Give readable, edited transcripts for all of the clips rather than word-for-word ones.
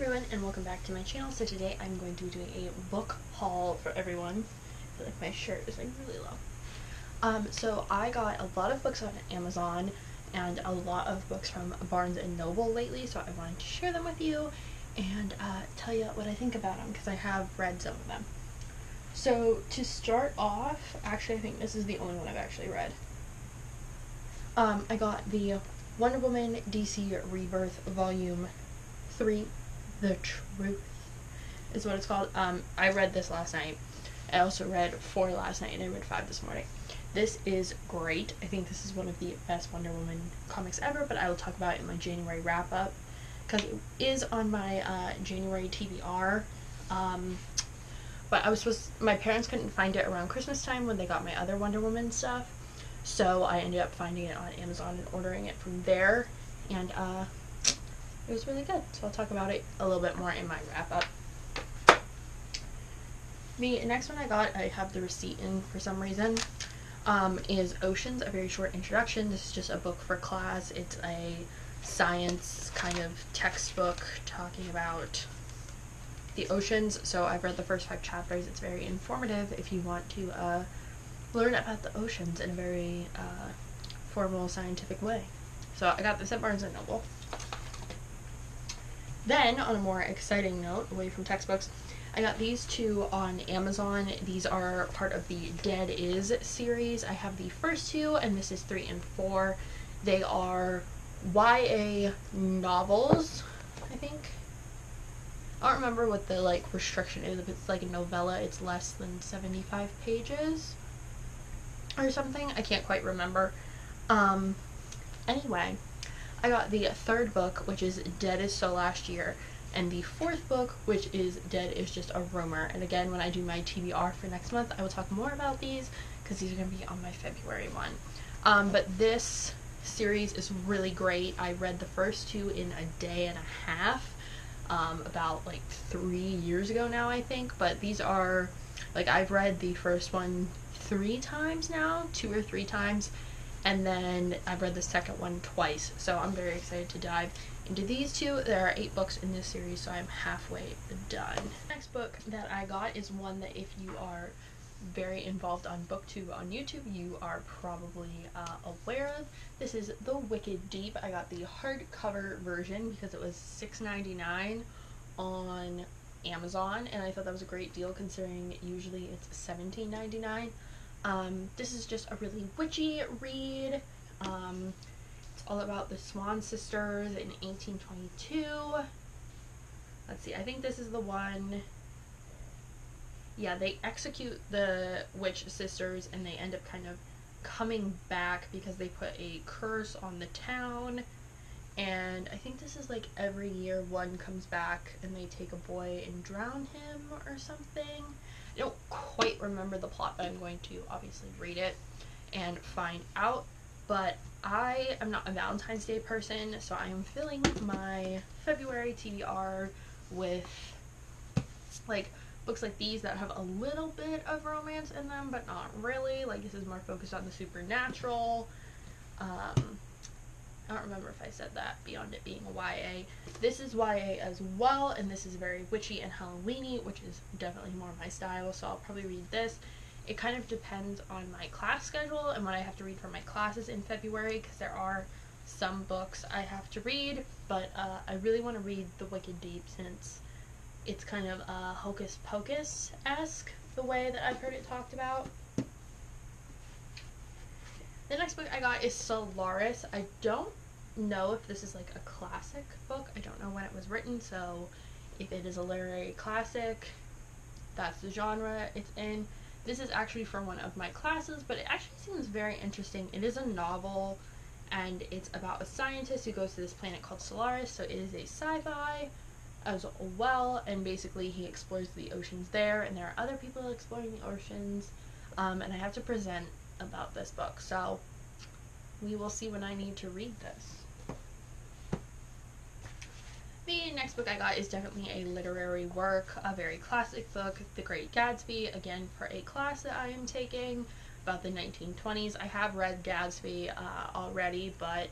everyone, and welcome back to my channel. So today I'm going to be doing a book haul for everyone. I feel like my shirt is like really low. So I got a lot of books on Amazon and a lot of books from Barnes & Noble lately, so I wanted to share them with you and tell you what I think about them, because I have read some of them. So to start off, actually I think this is the only one I've actually read. I got the Wonder Woman DC Rebirth Volume 3, The Truth is what it's called. I read this last night. I also read 4 last night, and I read 5 this morning. This is great. I think this is one of the best Wonder Woman comics ever, but I will talk about it in my January wrap-up, because it is on my January TBR. But my parents couldn't find it around Christmas time when they got my other Wonder Woman stuff, so I ended up finding it on Amazon and ordering it from there, and it was really good, so I'll talk about it a little bit more in my wrap-up. The next one I got, I have the receipt in for some reason, is Oceans, A Very Short Introduction. This is just a book for class. It's a science kind of textbook talking about the oceans, so I've read the first 5 chapters. It's very informative if you want to learn about the oceans in a very formal scientific way. So I got this at Barnes & Noble. Then, on a more exciting note, away from textbooks, I got these 2 on Amazon. These are part of the Dead Is series. I have the first 2, and this is 3 and 4. They are YA novels, I think. I don't remember what the restriction is. If it's like a novella, it's less than 75 pages or something. I can't quite remember. Anyway, I got the 3rd book, which is Dead Is So Last Year, and the 4th book, which is Dead Is Just a Rumor. And again, when I do my TBR for next month, I will talk more about these, because these are going to be on my February one. But this series is really great. I read the first 2 in a day and a half, about 3 years ago now, I think. But these are, I've read the first one 3 times now, 2 or 3 times. And then I've read the second one twice, so I'm very excited to dive into these 2. There are 8 books in this series, so I'm halfway done. Next book that I got is one that if you are very involved on booktube on YouTube, you are probably aware of. This is The Wicked Deep. I got the hardcover version because it was $6.99 on Amazon, and I thought that was a great deal considering usually it's $17.99. This is just a really witchy read. It's all about the Swan sisters in 1822. Let's see, I think this is the one. Yeah, they execute the witch sisters and they end up kind of coming back because they put a curse on the town. And I think this is every year one comes back and they take a boy and drown him or something. I don't quite remember the plot, but I'm going to obviously read it and find out. But I am not a Valentine's Day person, so I am filling my February TBR with books like these that have a little bit of romance in them, but not really. This is more focused on the supernatural. I don't remember if I said that beyond it being a YA. This is YA as well, and this is very witchy and Halloween-y, which is definitely more my style, so I'll probably read this. It kind of depends on my class schedule and what I have to read for my classes in February, because there are some books I have to read, but I really want to read The Wicked Deep since it's kind of Hocus Pocus-esque, the way that I've heard it talked about. The next book I got is Solaris. I don't know if this is a classic book. I don't know when it was written, so if it is a literary classic, that's the genre it's in. This is actually for one of my classes, but it actually seems very interesting. It is a novel, and it's about a scientist who goes to this planet called Solaris, so it is a sci-fi as well, and basically he explores the oceans there, and there are other people exploring the oceans, and I have to present about this book, so we will see when I need to read this. The next book I got is definitely a literary work, a very classic book, The Great Gatsby, again for a class that I am taking about the 1920s. I have read Gatsby already, but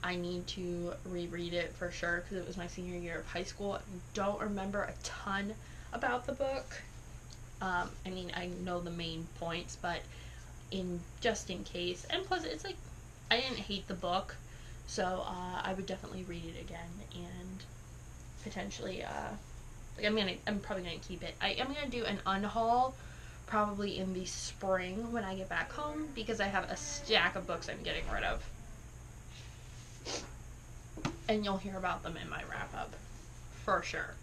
I need to reread it for sure because it was my senior year of high school. I don't remember a ton about the book. I mean, I know the main points, but just in case. And plus, it's like, I didn't hate the book, so I would definitely read it again and potentially, like I'm probably gonna keep it. I'm gonna do an unhaul probably in the spring when I get back home because I have a stack of books I'm getting rid of. And you'll hear about them in my wrap-up, for sure.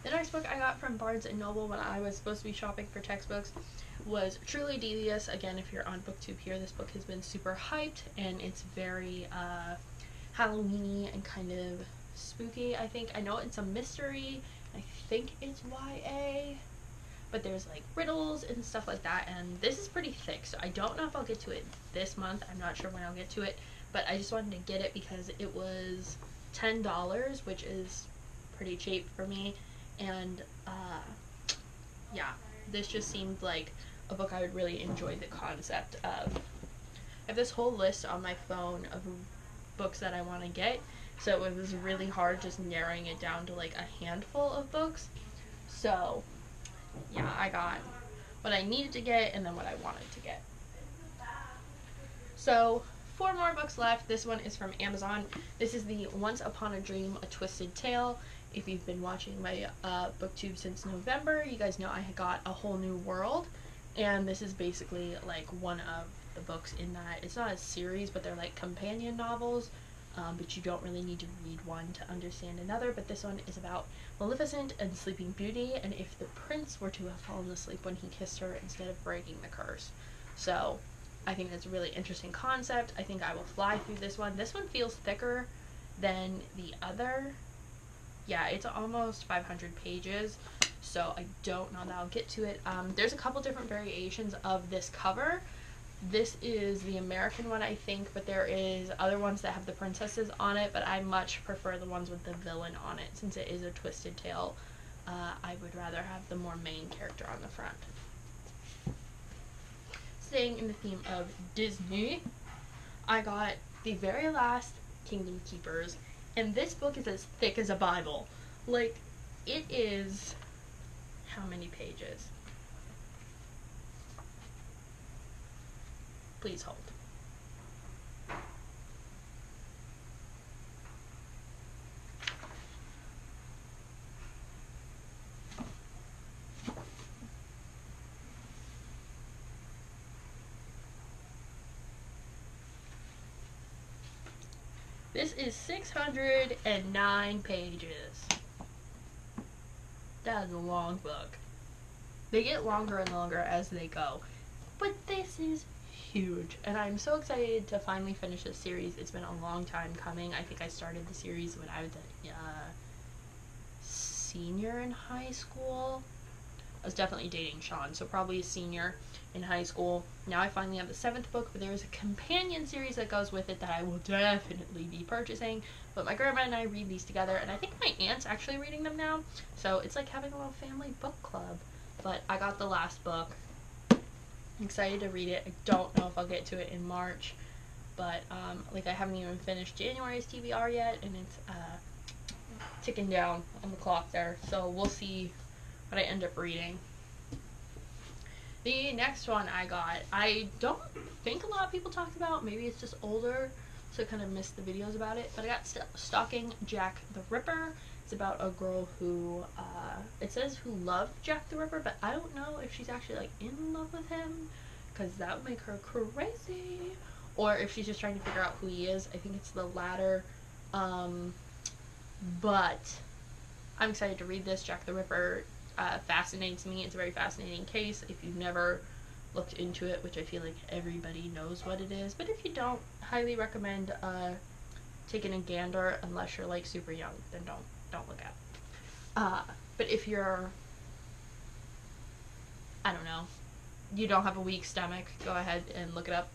The next book I got from Barnes & Noble when I was supposed to be shopping for textbooks was Truly Devious. Again, if you're on booktube here, this book has been super hyped, and it's very Halloween-y and kind of spooky, I think. I know it's a mystery. I think it's YA, but there's like riddles and stuff like that, and this is pretty thick, so I don't know if I'll get to it this month. I'm not sure when I'll get to it, but I just wanted to get it because it was $10, which is pretty cheap for me, and yeah, this just seemed like a book I would really enjoy the concept of. I have this whole list on my phone of books that I want to get, so it was really hard just narrowing it down to like a handful of books. So yeah, I got what I needed to get and then what I wanted to get. So 4 more books left. This one is from Amazon. This is the Once Upon a Dream, A Twisted Tale. If you've been watching my booktube since November, you guys know I got A Whole New World, and this is basically like one of the books in that. It's not a series, but they're like companion novels, but you don't really need to read one to understand another. But this one is about Maleficent and Sleeping Beauty, and if the prince were to have fallen asleep when he kissed her instead of breaking the curse. So I think that's a really interesting concept. I think I will fly through this one. This one feels thicker than the other. Yeah, it's almost 500 pages, so I don't know that I'll get to it. There's a couple different variations of this cover. This is the American one, I think, but there is other ones that have the princesses on it, but I much prefer the ones with the villain on it. Since it is a twisted tale, I would rather have the more main character on the front. Staying in the theme of Disney, I got the very last Kingdom Keepers, and this book is as thick as a Bible. Like, it is, how many pages? Please hold. This is 609 pages. That is a long book. They get longer and longer as they go, but this is huge, and I'm so excited to finally finish this series. It's been a long time coming. I think I started the series when I was a senior in high school. I was definitely dating Sean, so probably a senior in high school. Now I finally have the 7th book, but there's a companion series that goes with it that I will definitely be purchasing. But my grandma and I read these together, and I think my aunt's actually reading them now, so it's like having a little family book club. But I got the last book. I'm excited to read it. I don't know if I'll get to it in March, but like I haven't even finished January's TBR yet, and it's ticking down on the clock there, so we'll see what I end up reading. The next one I got, I don't think a lot of people talked about. Maybe it's just older, so I kind of missed the videos about it. But I got Stalking Jack the Ripper. It's about a girl who, it says who loved Jack the Ripper, but I don't know if she's actually like in love with him, because that would make her crazy. Or if she's just trying to figure out who he is. I think it's the latter. But I'm excited to read this. Jack the Ripper fascinates me. It's a very fascinating case. If you've never looked into it, which I feel like everybody knows what it is, but if you don't, highly recommend taking a gander. Unless you're like super young, then don't look at it. But if you're, I don't know, you don't have a weak stomach, go ahead and look it up.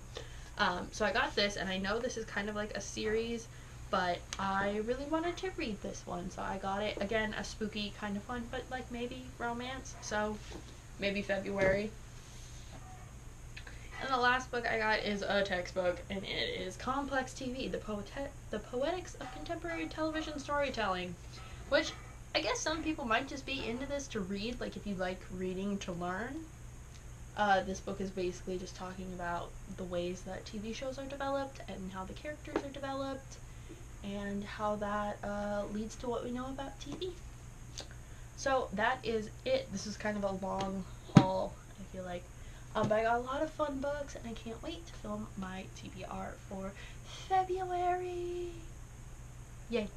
So I got this, and I know this is kind of like a series, but I really wanted to read this one, so I got it. Again, a spooky kind of one, but like maybe romance, so maybe February. And the last book I got is a textbook, and it is Complex TV, the Poetics of Contemporary Television Storytelling, which I guess some people might just be into this to read, like if you like reading to learn. This book is basically just talking about the ways that TV shows are developed and how the characters are developed and how that leads to what we know about TV. So that is it. This is kind of a long haul, I feel like. But I got a lot of fun books, and I can't wait to film my TBR for February. Yay.